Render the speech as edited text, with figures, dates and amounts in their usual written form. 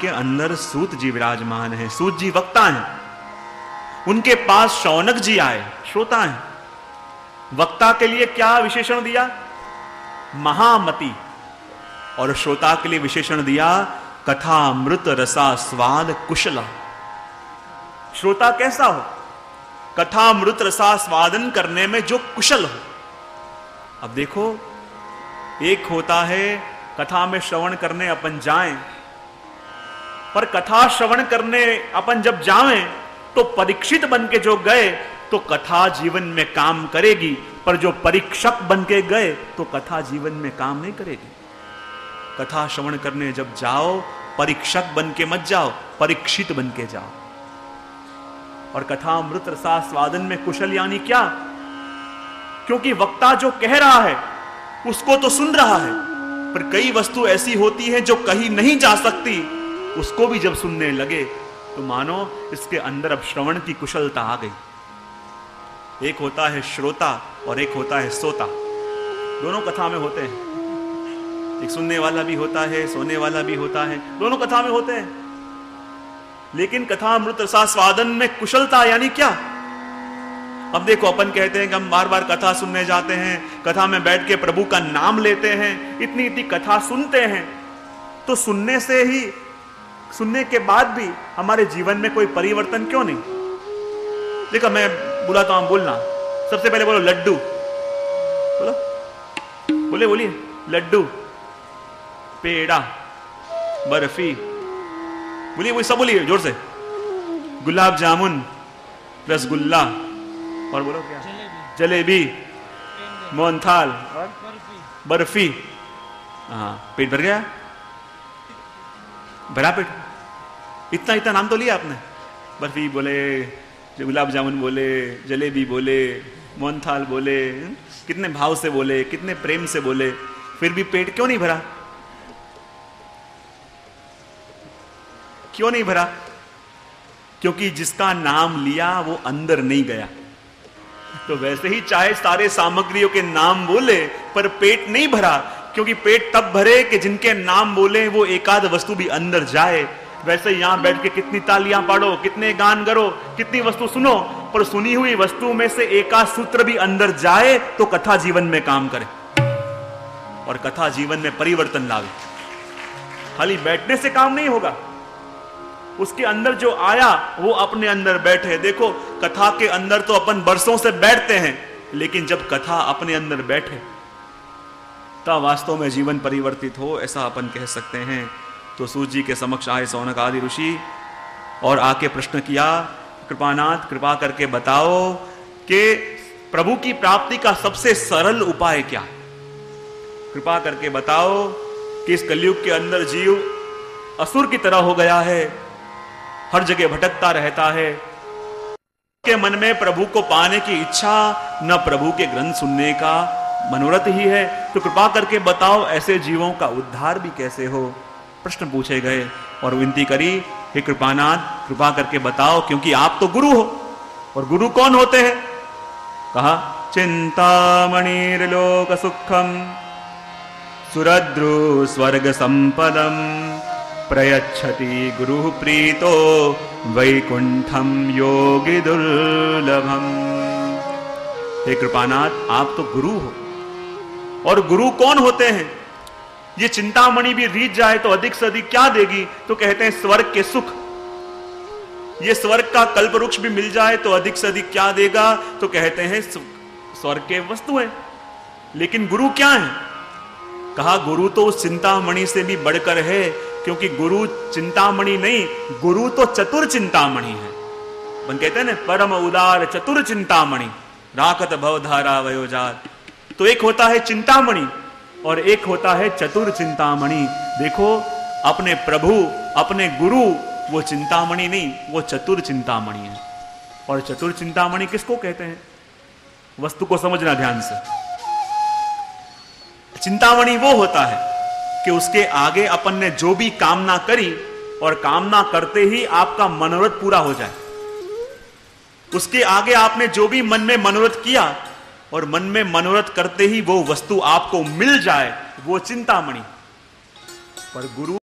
के अंदर सूत जी विराजमान है। सूत जी वक्ता हैं, उनके पास शौनक जी आए, श्रोता हैं। वक्ता के लिए क्या विशेषण दिया? महामति। और श्रोता के लिए विशेषण दिया कथा अमृत रसा स्वाद कुशला। श्रोता कैसा हो? कथा अमृत रसा स्वादन करने में जो कुशल हो। अब देखो, एक होता है कथा में श्रवण करने अपन जाएं, पर कथा श्रवण करने अपन जब जाएं तो परीक्षित बन के जो गए तो कथा जीवन में काम करेगी, पर जो परीक्षक बन के गए तो कथा जीवन में काम नहीं करेगी। कथा श्रवण करने जब जाओ, परीक्षक बन के मत जाओ, परीक्षित बन के जाओ। और कथा अमृत रसा स्वादन में कुशल यानी क्या? क्योंकि वक्ता जो कह रहा है उसको तो सुन रहा है, पर कई वस्तु ऐसी होती है जो कहीं नहीं जा सकती, उसको भी जब सुनने लगे तो मानो इसके अंदर अब श्रवण की कुशलता आ गई। एक होता है श्रोता और एक होता है सोता। दोनों कथा में होते हैं। एक सुनने वाला भी होता है, सोने वाला भी होता है, दोनों कथा में होते हैं। लेकिन कथा अमृत रसा स्वादन में कुशलता यानी क्या? अब देखो, अपन कहते हैं कि हम बार बार कथा सुनने जाते हैं, कथा में बैठ के प्रभु का नाम लेते हैं, इतनी इतनी कथा सुनते हैं, तो सुनने के बाद भी हमारे जीवन में कोई परिवर्तन क्यों नहीं? देखो, मैं बुलाता हूं, बोलना। सबसे पहले बोलो लड्डू। बोलो, बोलिए लड्डू, पेड़ा, बर्फी, बोलिए सब बोलिए जोर से। गुलाब जामुन, रसगुल्ला, और बोलो क्या? जलेबी, मोहनथाल और बर्फी। हाँ, पेट भर गया? भरा पेट? इतना नाम तो लिया आपने। बर्फी बोले, गुलाब जामुन बोले, जलेबी बोले, मोहनथाल बोले, कितने भाव से बोले, कितने प्रेम से बोले, फिर भी पेट क्यों नहीं भरा? क्यों नहीं भरा? क्योंकि जिसका नाम लिया वो अंदर नहीं गया। तो वैसे ही चाहे सारे सामग्रियों के नाम बोले पर पेट नहीं भरा, क्योंकि पेट तब भरे कि जिनके नाम बोले वो एकाध वस्तु भी अंदर जाए। वैसे यहां बैठ के कितनी तालियां पाड़ो, कितने गान करो, कितनी वस्तु सुनो, पर सुनी हुई वस्तु में से एकाध सूत्र भी अंदर जाए तो कथा जीवन में काम करे और कथा जीवन में परिवर्तन लावे। खाली बैठने से काम नहीं होगा, उसके अंदर जो आया वो अपने अंदर बैठे। देखो, कथा के अंदर तो अपन बरसों से बैठते हैं, लेकिन जब कथा अपने अंदर बैठे तब वास्तव में जीवन परिवर्तित हो, ऐसा अपन कह सकते हैं। तो सूत जी के समक्ष आए शौनक आदि ऋषि और आके प्रश्न किया, कृपानाथ कृपा करके बताओ कि प्रभु की प्राप्ति का सबसे सरल उपाय क्या? कृपा करके बताओ कि इस कलयुग के अंदर जीव असुर की तरह हो गया है, हर जगह भटकता रहता है, के मन में प्रभु को पाने की इच्छा, न प्रभु के ग्रंथ सुनने का मनोरथ ही है। तो कृपा करके बताओ ऐसे जीवों का उद्धार भी कैसे हो? प्रश्न पूछे गए और विनती करी, हे कृपानाथ कृपा करके बताओ, क्योंकि आप तो गुरु हो। और गुरु कौन होते हैं? कहा, चिंतामणिर्लोक सुखम सुरद्रु स्वर्ग संपदम प्रयच्छति गुरु प्रीतो वैकुंठम योगी दुर्लभम। हे कृपानाथ, आप तो गुरु हो। और गुरु कौन होते हैं? ये चिंतामणि भी रीत जाए तो अधिक से अधिक क्या देगी? तो कहते हैं स्वर्ग के सुख। ये स्वर्ग का कल्प वृक्ष भी मिल जाए तो अधिक से अधिक क्या देगा? तो कहते हैं स्वर्ग के वस्तुएं। लेकिन गुरु क्या है? कहा, गुरु तो उस चिंतामणि से भी बढ़कर है, क्योंकि गुरु चिंतामणि नहीं, गुरु तो चतुर चिंतामणि है। मन कहते हैं ना, परम उदार चतुर चिंतामणि राकत भवधारा वयोजात। तो एक होता है चिंतामणि और एक होता है चतुर चिंतामणि। देखो, अपने प्रभु, अपने गुरु वो चिंतामणि नहीं, वो चतुर चिंतामणि है। और चतुर चिंतामणि किसको कहते हैं? वस्तु को समझना ध्यान से। चिंतामणि वो होता है कि उसके आगे अपन ने जो भी कामना करी और कामना करते ही आपका मनोरथ पूरा हो जाए। उसके आगे आपने जो भी मन में मनोरथ किया और मन में मनोरथ करते ही वो वस्तु आपको मिल जाए, वो चिंतामणि। पर गुरु